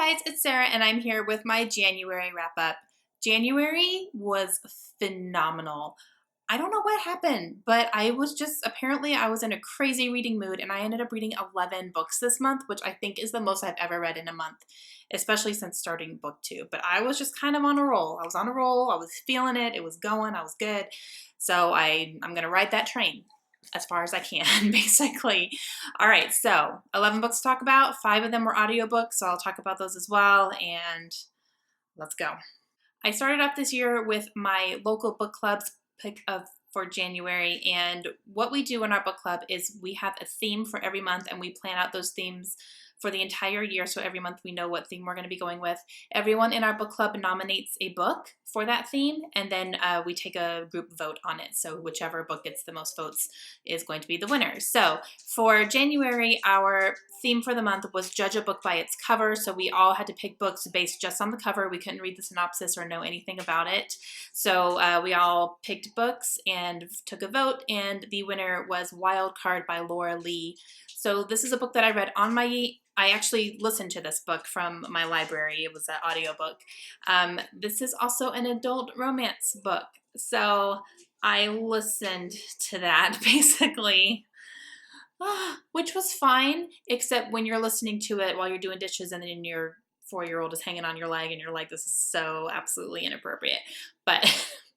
guys, it's Sarah and I'm here with my January wrap up. January was phenomenal. I don't know what happened, but apparently I was in a crazy reading mood and I ended up reading 11 books this month, which I think is the most I've ever read in a month, especially since starting book 2. But I was just kind of on a roll. I was on a roll. I was feeling it. It was going. I was good. So I'm going to ride that train as far as I can, basically. All right, so 11 books to talk about. 5 of them were audiobooks, so I'll talk about those as well, and let's go. I started off this year with my local book club's pick of for January, and what we do in our book club is we have a theme for every month, and we plan out those themes for the entire year, so every month we know what theme we're going to be going with. Everyone in our book club nominates a book for that theme, and then we take a group vote on it, so whichever book gets the most votes is going to be the winner. So for January, our theme for the month was judge a book by its cover, so we all had to pick books based just on the cover. We couldn't read the synopsis or know anything about it, so we all picked books and took a vote, and the winner was Wild Card by Laura Lee. So this is a book that I read I actually listened to this book from my library. It was an audiobook. This is also an adult romance book. So I listened to that basically, which was fine, except when you're listening to it while you're doing dishes and then your 4-year-old is hanging on your leg and you're like, this is so absolutely inappropriate. But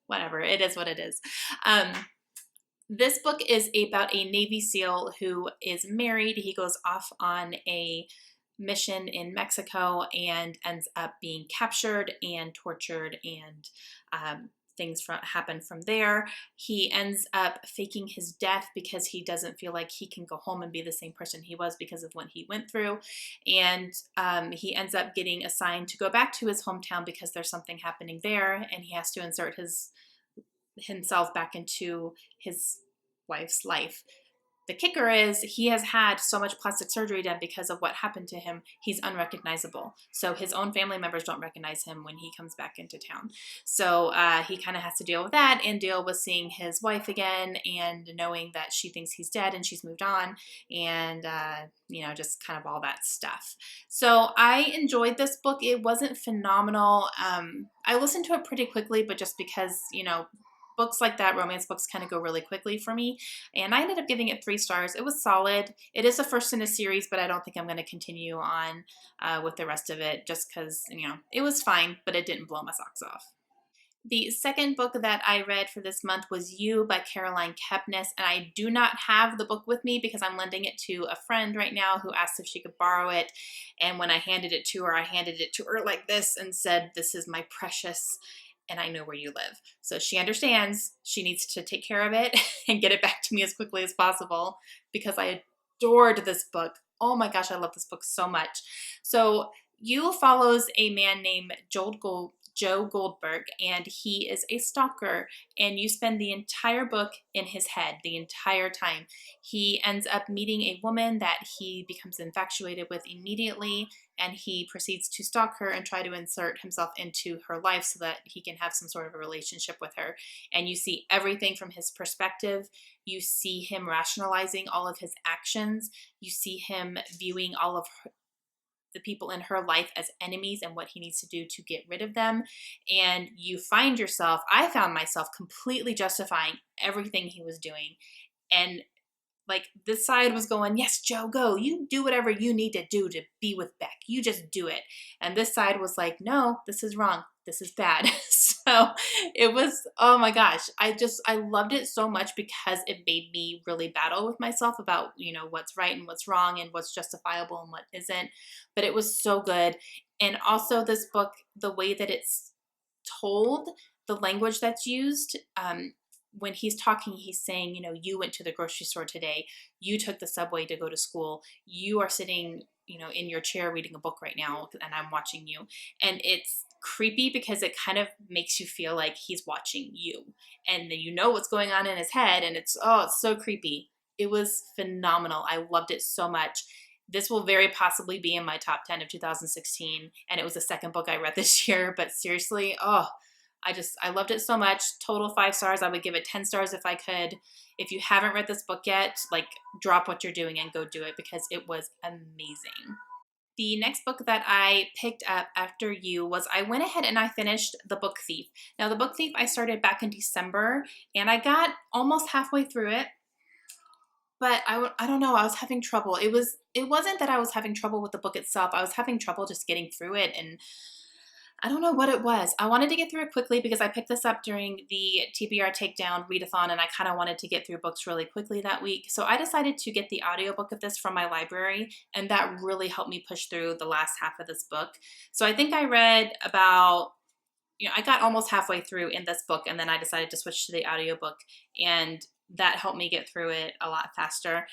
whatever, it is what it is. This book is about a Navy SEAL who is married. He goes off on a mission in Mexico and ends up being captured and tortured, and things happen from there. He ends up faking his death because he doesn't feel like he can go home and be the same person he was because of what he went through. And he ends up getting assigned to go back to his hometown because there's something happening there, and he has to insert himself back into his wife's life. The kicker is he has had so much plastic surgery done because of what happened to him, he's unrecognizable. So his own family members don't recognize him when he comes back into town. So he kind of has to deal with that and deal with seeing his wife again and knowing that she thinks he's dead and she's moved on, and just kind of all that stuff. So I enjoyed this book. It wasn't phenomenal. I listened to it pretty quickly, but just because, books like that, romance books, kind of go really quickly for me. And I ended up giving it 3 stars. It was solid. It is the first in a series, but I don't think I'm going to continue on with the rest of it just because, it was fine, but it didn't blow my socks off. The second book that I read for this month was You by Caroline Kepnes, and I do not have the book with me because I'm lending it to a friend right now who asked if she could borrow it. And when I handed it to her, I handed it to her like this and said, "This is my precious, and I know where you live." So she understands she needs to take care of it and get it back to me as quickly as possible because I adored this book. Oh my gosh, I love this book so much. So You follows a man named Joe Goldberg, and he is a stalker, and you spend the entire book in his head the entire time. He ends up meeting a woman that he becomes infatuated with immediately, and he proceeds to stalk her and try to insert himself into her life so that he can have some sort of a relationship with her. And you see everything from his perspective. You see him rationalizing all of his actions. You see him viewing all of the people in her life as enemies and what he needs to do to get rid of them. And I found myself completely justifying everything he was doing. And like, this side was going, yes, Joe, go. You do whatever you need to do to be with Beck. You just do it. And this side was like, no, this is wrong. This is bad. So it was, oh my gosh. I loved it so much because it made me really battle with myself about, what's right and what's wrong and what's justifiable and what isn't. But it was so good. And also this book, the way that it's told, the language that's used, when he's talking, he's saying, you went to the grocery store today, you took the subway to go to school, you are sitting, in your chair reading a book right now, and I'm watching you. And it's creepy because it kind of makes you feel like he's watching you, and you know what's going on in his head, and it's so creepy. It was phenomenal. I loved it so much. This will very possibly be in my top 10 of 2016, and it was the second book I read this year, but seriously, I loved it so much. Total 5 stars. I would give it 10 stars if I could. If you haven't read this book yet, drop what you're doing and go do it because it was amazing. the next book that I picked up after you was I went ahead and I finished The Book Thief. Now, The Book Thief I started back in December, and I got almost halfway through it, but I don't know, I was having trouble. It wasn't that I was having trouble with the book itself. I was having trouble just getting through it, and I don't know what it was. I wanted to get through it quickly because I picked this up during the TBR Takedown Readathon, and I kind of wanted to get through books really quickly that week. So I decided to get the audiobook of this from my library, and that really helped me push through the last half of this book. So I think I read about, I got almost halfway through in this book, and then I decided to switch to the audiobook, and that helped me get through it a lot faster.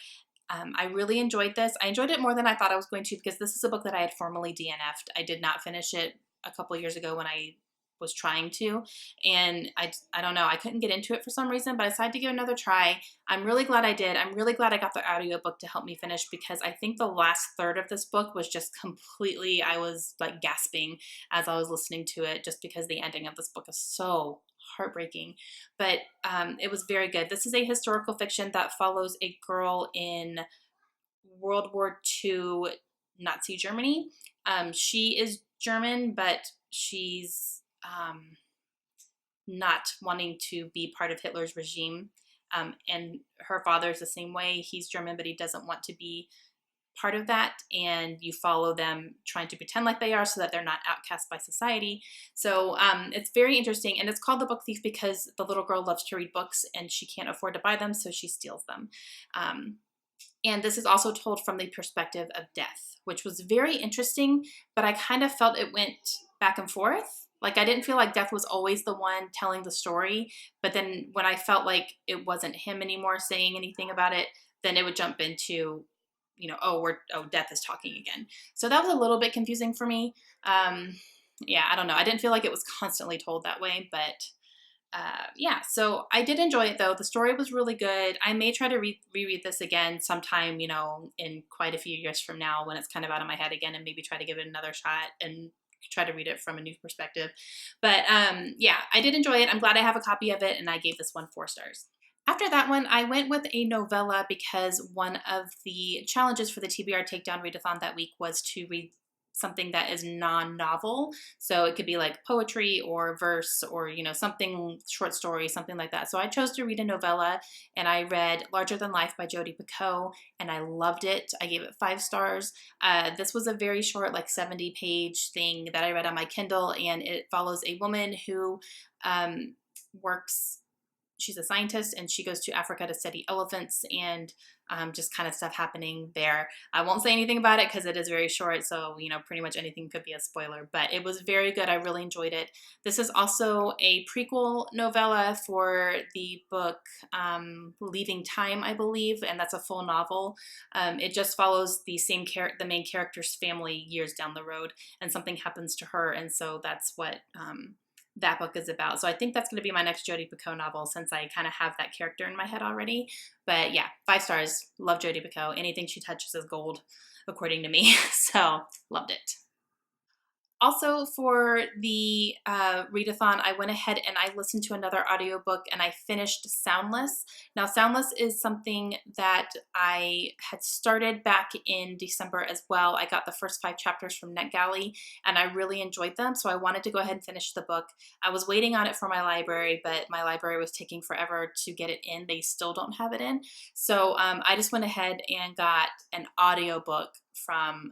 I really enjoyed this. I enjoyed it more than I thought I was going to because this is a book that I had formally DNF'd. I did not finish it a couple years ago when I was trying to, and I don't know, I couldn't get into it for some reason, but I decided to give it another try. I'm really glad I did. I'm really glad I got the audiobook to help me finish because I think the last third of this book was just completely, I was like gasping as I was listening to it just because the ending of this book is so heartbreaking, but it was very good. This is a historical fiction that follows a girl in World War II Nazi Germany. She is German, but she's not wanting to be part of Hitler's regime. And her father's the same way. He's German, but he doesn't want to be part of that, and you follow them trying to pretend like they are so that they're not outcast by society. So it's very interesting, and it's called The Book Thief because the little girl loves to read books and she can't afford to buy them, so she steals them. And this is also told from the perspective of death, which was very interesting, but I kind of felt it went back and forth. Like I didn't feel like death was always the one telling the story, but then when I felt like it wasn't him anymore saying anything about it, then it would jump into, death is talking again. So that was a little bit confusing for me. Yeah, I don't know. I didn't feel like it was constantly told that way, but yeah, so I did enjoy it though. The story was really good. I may try to reread this again sometime, in quite a few years from now when it's kind of out of my head again, and maybe try to give it another shot and try to read it from a new perspective. But yeah, I did enjoy it. I'm glad I have a copy of it, and I gave this one 4 stars. After that one, I went with a novella because one of the challenges for the TBR Takedown Readathon that week was to read something that is non-novel. So it could be like poetry or verse or, something short story, something like that. So I chose to read a novella, and I read Larger Than Life by Jodi Picoult, and I loved it. I gave it 5 stars. This was a very short, like 70-page thing that I read on my Kindle, and it follows a woman who works. She's a scientist, and she goes to Africa to study elephants and just kind of stuff happening there. I won't say anything about it because it is very short, so pretty much anything could be a spoiler, but it was very good. I really enjoyed it. This is also a prequel novella for the book Leaving Time, I believe, and that's a full novel. It just follows the main character's family years down the road, and something happens to her, and so that's what that book is about. So I think that's going to be my next Jodi Picoult novel since I kind of have that character in my head already. But yeah, 5 stars. Love Jodi Picoult. Anything she touches is gold, according to me. So loved it. Also, for the readathon, I went ahead and I listened to another audiobook, and I finished Soundless. Now, Soundless is something that I had started back in December as well. I got the first 5 chapters from NetGalley, and I really enjoyed them, so I wanted to go ahead and finish the book. I was waiting on it for my library, but my library was taking forever to get it in. They still don't have it in. So I just went ahead and got an audiobook from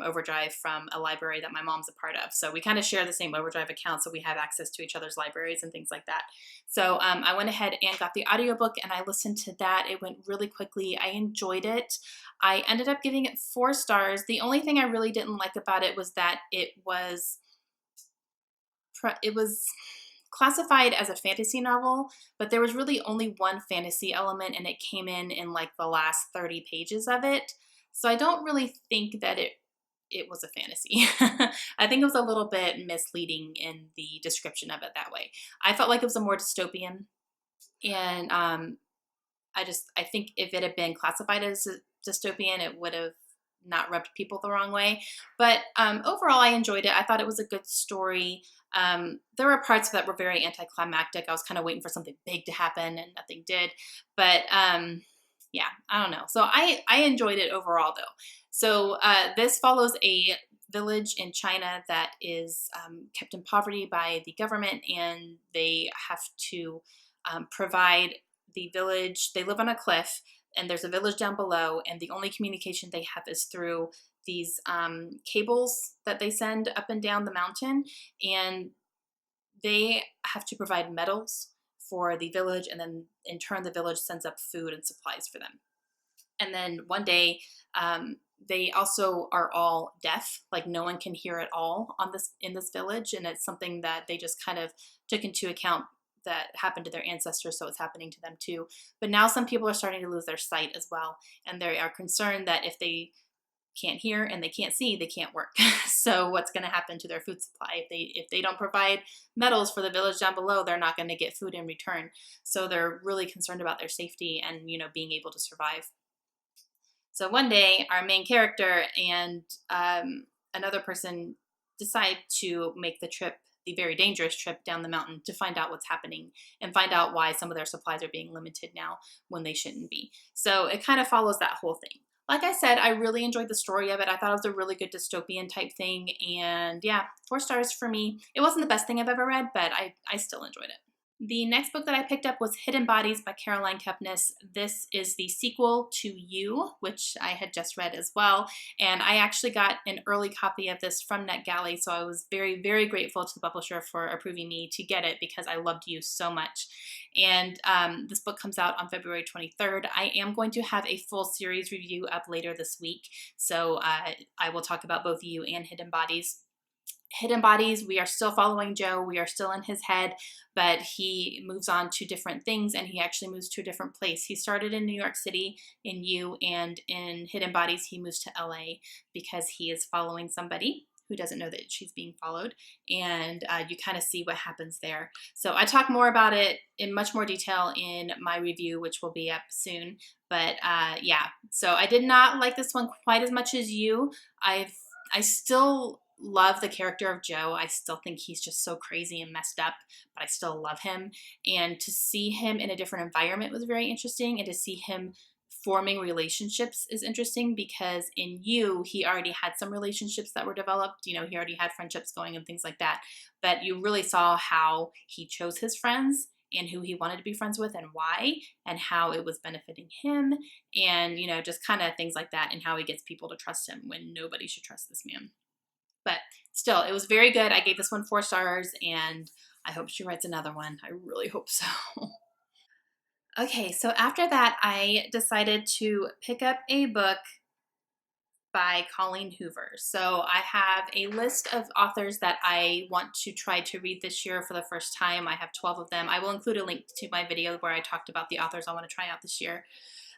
Overdrive from a library that my mom's a part of. So we kind of share the same Overdrive account, so we have access to each other's libraries and things like that. So I went ahead and got the audiobook, and I listened to that. It went really quickly. I enjoyed it. I ended up giving it 4 stars. The only thing I really didn't like about it was that it was classified as a fantasy novel, but there was really only one fantasy element, and it came in like the last 30 pages of it. So I don't really think that it was a fantasy. I think it was a little bit misleading in the description of it that way. I felt like it was a more dystopian, and I think if it had been classified as a dystopian, it would have not rubbed people the wrong way. But overall, I enjoyed it. I thought it was a good story. There were parts that were very anticlimactic. I was kind of waiting for something big to happen, and nothing did. But yeah, I don't know. So I enjoyed it overall though. So this follows a village in China that is kept in poverty by the government, and they have to provide the village. They live on a cliff, and there's a village down below, and the only communication they have is through these cables that they send up and down the mountain, and they have to provide metals for the village, and then in turn the village sends up food and supplies for them. And then one day, they also are all deaf, like no one can hear at all on this in this village, and it's something that they just kind of took into account that happened to their ancestors, so it's happening to them too. But now some people are starting to lose their sight as well, and they are concerned that if they can't hear and they can't see, they can't work. So what's going to happen to their food supply if they don't provide metals for the village down below? They're not going to get food in return. So they're really concerned about their safety and being able to survive. So one day, our main character and another person decide to make the trip, the very dangerous trip down the mountain, to find out what's happening and find out why some of their supplies are being limited now when they shouldn't be. So it kind of follows that whole thing. Like I said, I really enjoyed the story of it. I thought it was a really good dystopian type thing. And yeah, 4 stars for me. It wasn't the best thing I've ever read, but I still enjoyed it. The next book that I picked up was Hidden Bodies by Caroline Kepnes. This is the sequel to You, which I had just read as well. And I actually got an early copy of this from NetGalley, so I was very, very grateful to the publisher for approving me to get it because I loved You so much. And this book comes out on February 23rd. I am going to have a full series review up later this week, so I will talk about both You and Hidden Bodies. Hidden Bodies, we are still following Joe. We are still in his head, but he moves on to different things, and he actually moves to a different place. He started in New York City in You, and in Hidden Bodies, he moves to LA because he is following somebody who doesn't know that she's being followed, and you kind of see what happens there. So I talk more about it in much more detail in my review, which will be up soon. But yeah, so I did not like this one quite as much as You. I still love the character of Joe. I still think he's just so crazy and messed up, but I still love him. And to see him in a different environment was very interesting, and to see him forming relationships is interesting because in You, he already had some relationships that were developed. He already had friendships going and things like that. But you really saw how he chose his friends and who he wanted to be friends with and why, and how it was benefiting him, and just kind of things like that, and how he gets people to trust him when nobody should trust this man. But still, it was very good. I gave this one 4 stars, and I hope she writes another one. I really hope so. Okay, so after that, I decided to pick up a book by Colleen Hoover. So I have a list of authors that I want to try to read this year for the first time. I have 12 of them. I will include a link to my video where I talked about the authors I want to try out this year.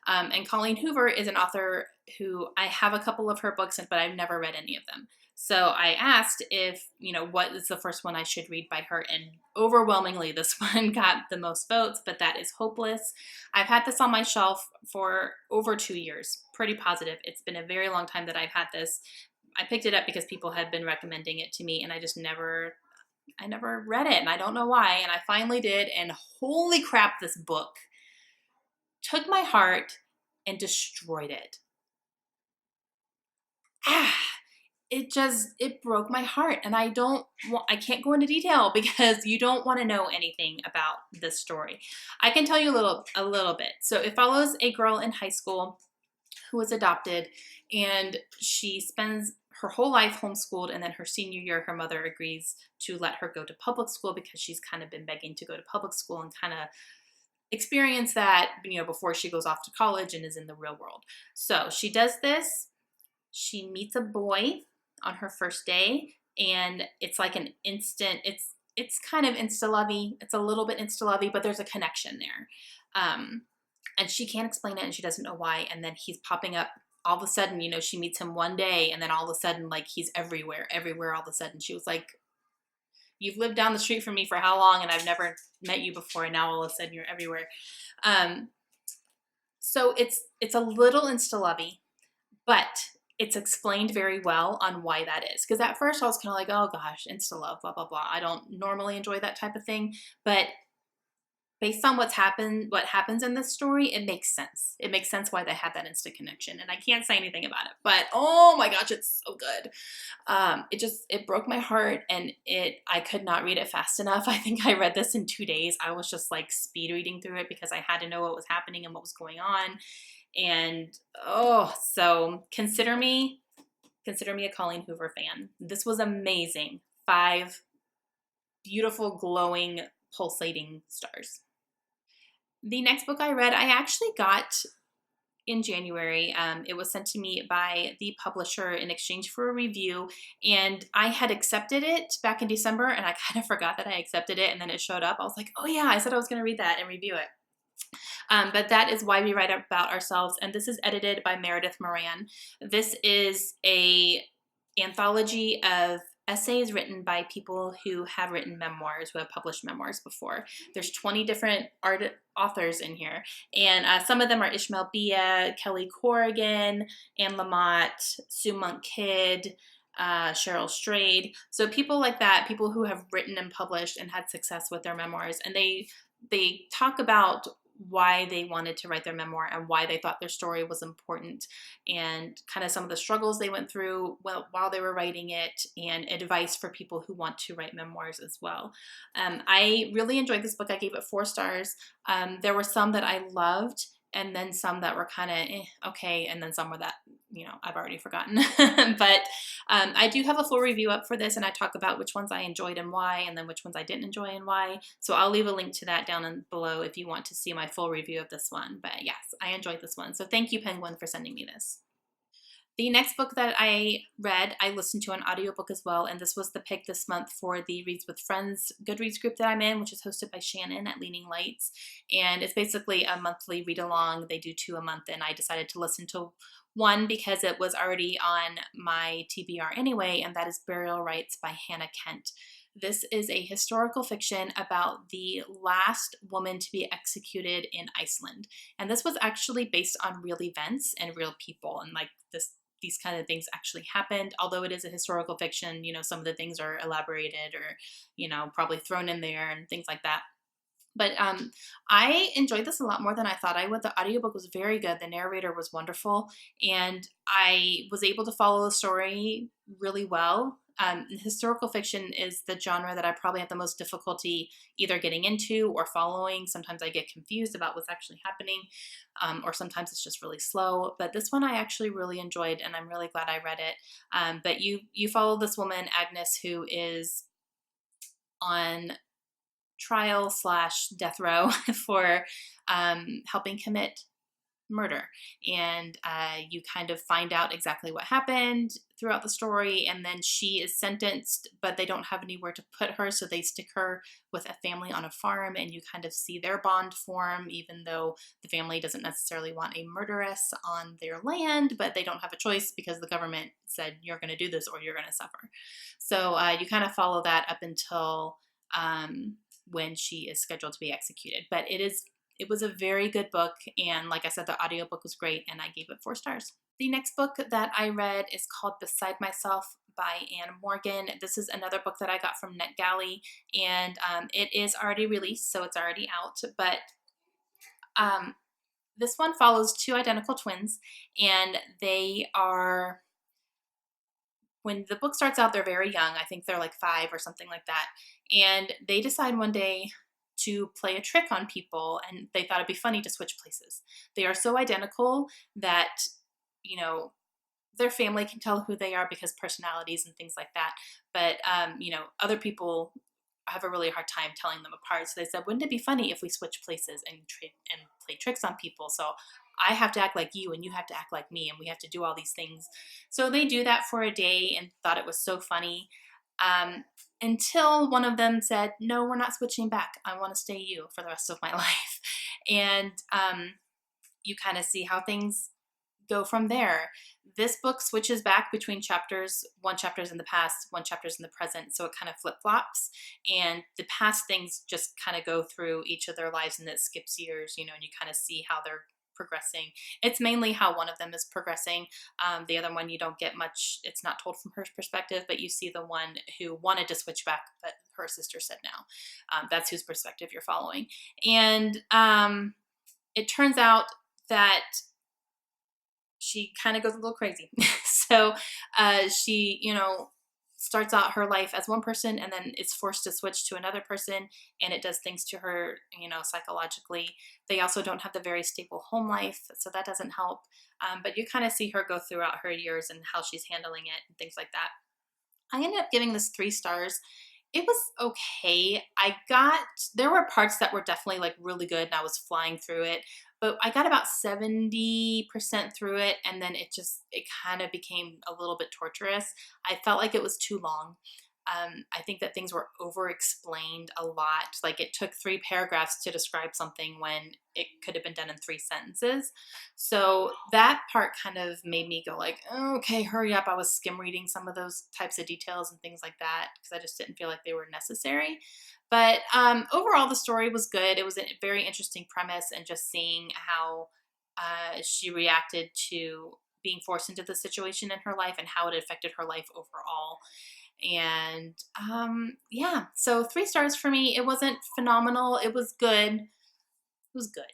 And Colleen Hoover is an author who I have a couple of her books, but I've never read any of them. So I asked if, what is the first one I should read by her? And overwhelmingly, this one got the most votes, but that is Hopeless. I've had this on my shelf for over 2 years, pretty positive. It's been a very long time that I've had this. I picked it up because people had been recommending it to me, and I never read it, and I don't know why. And I finally did, and holy crap, this book took my heart and destroyed it. It broke my heart, and I can't go into detail because you don't want to know anything about this story. I can tell you a little bit. So it follows a girl in high school who was adopted, and she spends her whole life homeschooled, and then her senior year, her mother agrees to let her go to public school because she's kind of been begging to go to public school and kind of experience that, before she goes off to college and is in the real world. So she does this. She meets a boy on her first day, and it's like an instant, it's kind of insta-lovey. It's a little bit insta-lovey, but there's a connection there. And she can't explain it, and she doesn't know why. And then he's popping up all of a sudden. She meets him one day, and then all of a sudden, like, he's everywhere all of a sudden. She was like, you've lived down the street from me for how long, and I've never met you before, and now all of a sudden you're everywhere. So it's a little insta-lovey, but it's explained very well on why that is. Because at first I was kind of like, oh gosh, insta-love, blah, blah, blah. I don't normally enjoy that type of thing, but based on what happens in this story, it makes sense. It makes sense why they had that instant connection, and I can't say anything about it, but oh my gosh, it's so good. It broke my heart, and I could not read it fast enough. I think I read this in 2 days. I was just like speed reading through it because I had to know what was happening and what was going on. And oh, so consider me a Colleen Hoover fan. This was amazing. 5 beautiful, glowing, pulsating stars. The next book I read, I actually got in January. It was sent to me by the publisher in exchange for a review, and I had accepted it back in December, and I kind of forgot that I accepted it, and then it showed up. I was like, oh yeah, I said I was going to read that and review it. But that is Why We Write About Ourselves, and this is edited by Meredith Moran. This is a anthology of essays written by people who have written memoirs, who have published memoirs before. There's 20 different authors in here, and some of them are Ishmael Bia, Kelly Corrigan, Anne Lamott, Sue Monk Kidd, Cheryl Strayed. So people like that, people who have written and published and had success with their memoirs, and they talk about why they wanted to write their memoir and why they thought their story was important, and kind of some of the struggles they went through while they were writing it, and advice for people who want to write memoirs as well. I really enjoyed this book. I gave it 4 stars. There were some that I loved, and then some that were kind of okay, and then some were that, I've already forgotten. But I do have a full review up for this, and I talk about which ones I enjoyed and why, and then which ones I didn't enjoy and why. So I'll leave a link to that down below if you want to see my full review of this one. But yes, I enjoyed this one. So thank you, Penguin, for sending me this. The next book that I read, I listened to an audiobook as well, and this was the pick this month for the Reads with Friends Goodreads group that I'm in, which is hosted by Shannon at Leaning Lights. And it's basically a monthly read-along. They do 2 a month, and I decided to listen to one because it was already on my TBR anyway, and that is Burial Rites by Hannah Kent. This is a historical fiction about the last woman to be executed in Iceland. And this was actually based on real events and real people, and like these kind of things actually happened. Although it is a historical fiction, some of the things are elaborated or, probably thrown in there and things like that. But I enjoyed this a lot more than I thought I would. The audiobook was very good. The narrator was wonderful, and I was able to follow the story really well. Historical fiction is the genre that I probably have the most difficulty either getting into or following. Sometimes I get confused about what's actually happening, or sometimes it's just really slow. But this one I actually really enjoyed, and I'm really glad I read it. But you follow this woman, Agnes, who is on trial / death row for helping commit murder, and you kind of find out exactly what happened throughout the story, and then she is sentenced, but they don't have anywhere to put her, so they stick her with a family on a farm, and you kind of see their bond form, even though the family doesn't necessarily want a murderess on their land, but they don't have a choice because the government said you're going to do this or you're going to suffer. So you kind of follow that up until when she is scheduled to be executed. But it was a very good book, and like I said, the audiobook was great, and I gave it 4 stars. The next book that I read is called Beside Myself by Anne Morgan. This is another book that I got from NetGalley, and it is already released, so it's already out. But this one follows 2 identical twins, and when the book starts out, they're very young. I think they're like 5 or something like that. And they decide one day to play a trick on people, and they thought it'd be funny to switch places. They are so identical that, their family can tell who they are because personalities and things like that. But, other people have a really hard time telling them apart. So they said, wouldn't it be funny if we switch places and play tricks on people? So I have to act like you and you have to act like me, and we have to do all these things. So they do that for a day and thought it was so funny, until one of them said, no, we're not switching back. I want to stay you for the rest of my life. And you kind of see how things go from there. This book switches back between chapters. One chapter's in the past, one chapter's in the present, so it kind of flip-flops, and the past things just kind of go through each of their lives, and it skips years, and you kind of see how their progressing. It's mainly how one of them is progressing. The other one, you don't get much, it's not told from her perspective, but you see the one who wanted to switch back, but her sister said no. That's whose perspective you're following. And it turns out that she kind of goes a little crazy. So she, starts out her life as one person and then is forced to switch to another person, and it does things to her, psychologically. They also don't have the very stable home life, so that doesn't help. But you kind of see her go throughout her years and how she's handling it and things like that. I ended up giving this 3 stars. It was okay. There were parts that were definitely like really good and I was flying through it, but I got about 70% through it, and then it kind of became a little bit torturous. I felt like it was too long. I think that things were over explained a lot. Like it took 3 paragraphs to describe something when it could have been done in 3 sentences. So that part kind of made me go like, "Oh, okay, hurry up." I was skim reading some of those types of details and things like that because I just didn't feel like they were necessary. But overall, the story was good. It was a very interesting premise, and just seeing how she reacted to being forced into the situation in her life and how it affected her life overall. And yeah, so 3 stars for me. It wasn't phenomenal. It was good. It was good.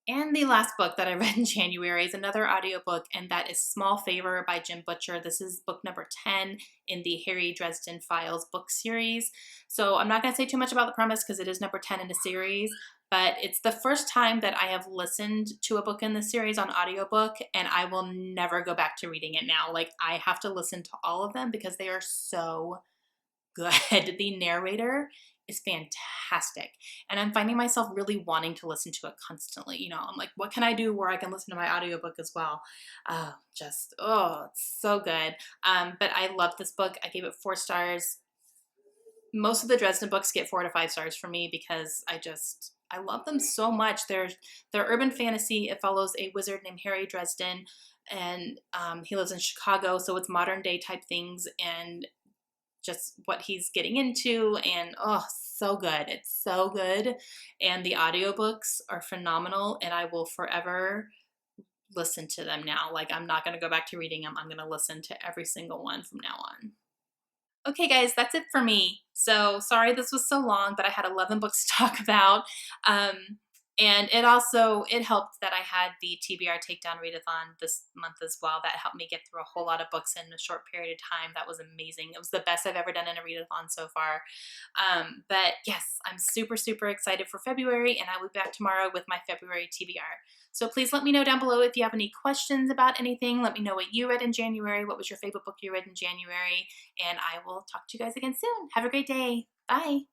And the last book that I read in January is another audiobook, and that is Small Favor by Jim Butcher. This is book number 10 in the Harry Dresden Files book series. So I'm not going to say too much about the premise because it is number 10 in the series, but it's the first time that I have listened to a book in the series on audiobook, and I will never go back to reading it now. Like, I have to listen to all of them because they are so good. The narrator is fantastic. And I'm finding myself really wanting to listen to it constantly. I'm like, what can I do where I can listen to my audiobook as well? It's so good. But I love this book. I gave it 4 stars. Most of the Dresden books get 4 to 5 stars for me because I love them so much. They're urban fantasy. It follows a wizard named Harry Dresden, and he lives in Chicago, so it's modern day type things and just what he's getting into, and so good. It's so good. And the audiobooks are phenomenal, and I will forever listen to them now. Like, I'm not going to go back to reading them. I'm going to listen to every single one from now on. Okay, guys, that's it for me. So sorry this was so long, but I had 11 books to talk about. And it helped that I had the TBR Takedown Readathon this month as well. That helped me get through a whole lot of books in a short period of time. That was amazing. It was the best I've ever done in a readathon so far. But yes, I'm super, super excited for February, and I will be back tomorrow with my February TBR. So please let me know down below if you have any questions about anything. Let me know what you read in January. What was your favorite book you read in January? And I will talk to you guys again soon. Have a great day. Bye.